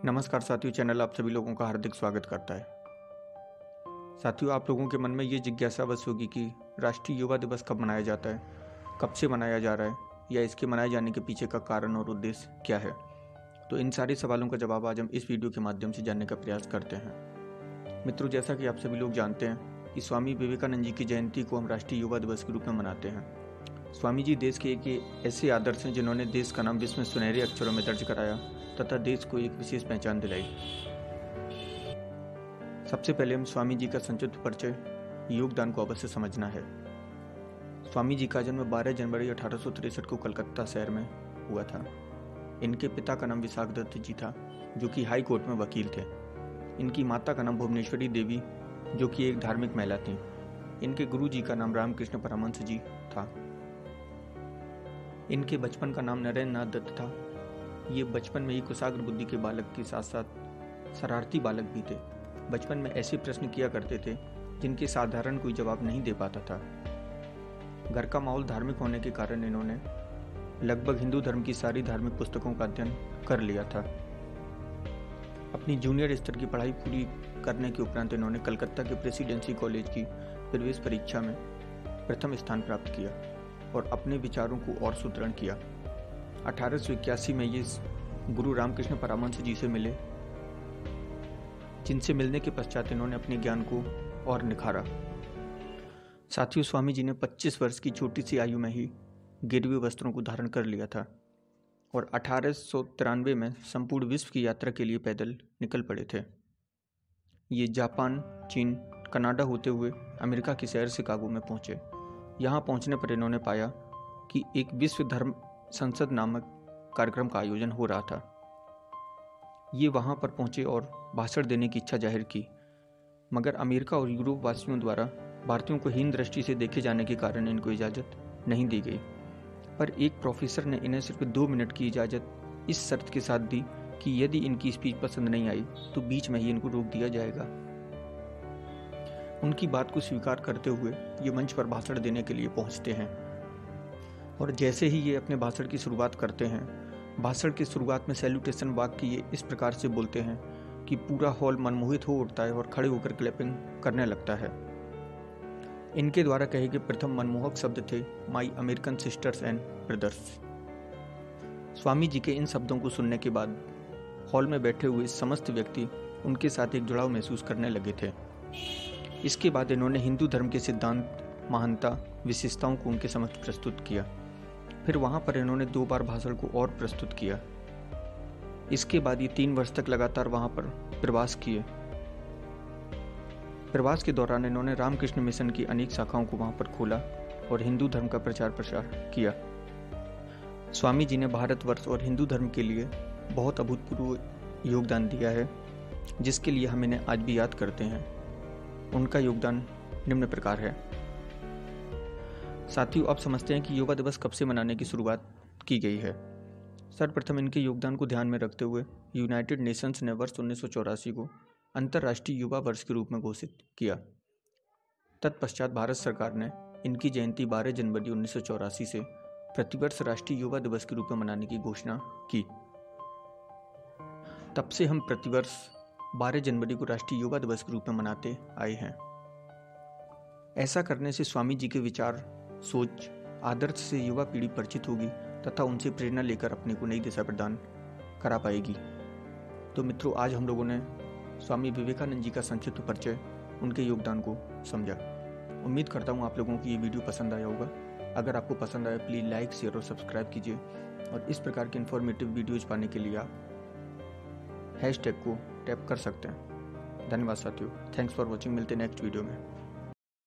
नमस्कार साथियों, चैनल आप सभी लोगों का हार्दिक स्वागत करता है। साथियों, आप लोगों के मन में ये जिज्ञासा बस होगी कि राष्ट्रीय युवा दिवस कब मनाया जाता है, कब से मनाया जा रहा है या इसके मनाए जाने के पीछे का कारण और उद्देश्य क्या है। तो इन सारे सवालों का जवाब आज हम इस वीडियो के माध्यम से जानने का प्रयास करते हैं। मित्रों, जैसा कि आप सभी लोग जानते हैं कि स्वामी विवेकानंद जी की जयंती को हम राष्ट्रीय युवा दिवस के रूप में मनाते हैं। स्वामी जी देश के एक ऐसे आदर्श हैं जिन्होंने देश का नाम विश्व में सुनहरे अक्षरों में दर्ज कराया तथा देश को एक विशेष पहचान दिलाई। सबसे पहले हम स्वामी जी का संक्षिप्त परिचय, योगदान को अवश्य समझना है। स्वामी जी का जन्म 12 जनवरी 1863 को कलकत्ता शहर में हुआ था। इनके पिता का नाम विशाख दत्त जी था, जो कि हाई कोर्ट में वकील थे। इनकी माता का नाम भुवनेश्वरी देवी, जो कि एक धार्मिक महिला थी। इनके गुरु जी का नाम रामकृष्ण परमहंस जी था। इनके बचपन का नाम नरेंद्र नाथ दत्त था। ये बचपन में ही कुशाग्र बुद्धि के बालक के साथ साथ शरारती बालक भी थे। बचपन में ऐसे प्रश्न किया करते थे जिनके साधारण कोई जवाब नहीं दे पाता था। घर का माहौल धार्मिक होने के कारण इन्होंने लगभग हिंदू धर्म की सारी धार्मिक पुस्तकों का अध्ययन कर लिया था। अपनी जूनियर स्तर की पढ़ाई पूरी करने के उपरांत इन्होंने कलकत्ता के प्रेसिडेंसी कॉलेज की प्रवेश परीक्षा में प्रथम स्थान प्राप्त किया और अपने विचारों को और सुदृढ़ किया। 1881 में ये गुरु रामकृष्ण परमहंस जी से मिले, जिनसे मिलने के पश्चात इन्होंने अपने ज्ञान को और निखारा। साथियों, स्वामी जी ने 25 वर्ष की छोटी सी आयु में ही गिरवे वस्त्रों को धारण कर लिया था और 1893 में संपूर्ण विश्व की यात्रा के लिए पैदल निकल पड़े थे। ये जापान, चीन, कनाडा होते हुए अमेरिका के शहर शिकागो में पहुंचे। यहाँ पहुंचने पर इन्होंने पाया कि एक विश्व धर्म संसद नामक कार्यक्रम का आयोजन हो रहा था। ये वहाँ पर पहुँचे और भाषण देने की इच्छा जाहिर की, मगर अमेरिका और यूरोप वासियों द्वारा भारतीयों को हीन दृष्टि से देखे जाने के कारण इनको इजाज़त नहीं दी गई। पर एक प्रोफेसर ने इन्हें सिर्फ 2 मिनट की इजाज़त इस शर्त के साथ दी कि यदि इनकी स्पीच पसंद नहीं आई तो बीच में ही इनको रोक दिया जाएगा। उनकी बात को स्वीकार करते हुए ये मंच पर भाषण देने के लिए पहुँचते हैं और जैसे ही ये अपने भाषण की शुरुआत करते हैं, भाषण की शुरुआत में सैल्यूटेशन वाक्य ये इस प्रकार से बोलते हैं कि पूरा हॉल मनमोहित हो उठता है और खड़े होकर क्लैपिंग करने लगता है। इनके द्वारा कहे गए प्रथम मनमोहक शब्द थे, माई American sisters and brothers. Swami ji के इन शब्दों को सुनने के बाद हॉल में बैठे हुए समस्त व्यक्ति उनके साथ एक जुड़ाव महसूस करने लगे थे। इसके बाद इन्होंने हिंदू धर्म के सिद्धांत, महानता, विशेषताओं को उनके समक्ष प्रस्तुत किया। फिर वहाँ पर इन्होंने 2 बार भाषण को और प्रस्तुत किया। इसके बाद ये 3 वर्ष तक लगातार वहाँ पर प्रवास किए। प्रवास के दौरान इन्होंने रामकृष्ण मिशन की अनेक शाखाओं को वहाँ पर खोला और हिंदू धर्म का प्रचार प्रसार किया। स्वामी जी ने भारतवर्ष और हिंदू धर्म के लिए बहुत अभूतपूर्व योगदान दिया है, जिसके लिए हम इन्हें आज भी याद करते हैं। उनका योगदान निम्न प्रकार है। साथियों, आप समझते हैं कि युवा दिवस कब से मनाने की शुरुआत की गई है। सर्वप्रथम इनके योगदान को ध्यान में रखते हुए यूनाइटेड नेशंस ने वर्ष 1984 को अंतर्राष्ट्रीय युवा वर्ष के रूप में घोषित किया। तत्पश्चात भारत सरकार ने इनकी जयंती 12 जनवरी 1984 से प्रतिवर्ष राष्ट्रीय युवा दिवस के रूप में मनाने की घोषणा की। तब से हम प्रतिवर्ष 12 जनवरी को राष्ट्रीय युवा दिवस के रूप में मनाते आए हैं। ऐसा करने से स्वामी जी के विचार, सोच, आदर्श से युवा पीढ़ी परिचित होगी तथा उनसे प्रेरणा लेकर अपने को नई दिशा प्रदान करा पाएगी। तो मित्रों, आज हम लोगों ने स्वामी विवेकानंद जी का संक्षिप्त परिचय, उनके योगदान को समझा। उम्मीद करता हूँ आप लोगों को ये वीडियो पसंद आया होगा। अगर आपको पसंद आया प्लीज़ लाइक, शेयर और सब्सक्राइब कीजिए और इस प्रकार के इन्फॉर्मेटिव वीडियोज पाने के लिए आप हैशटैग को टैप कर सकते हैं। धन्यवाद साथियों, थैंक्स फॉर वॉचिंग। मिलते हैं नेक्स्ट वीडियो में।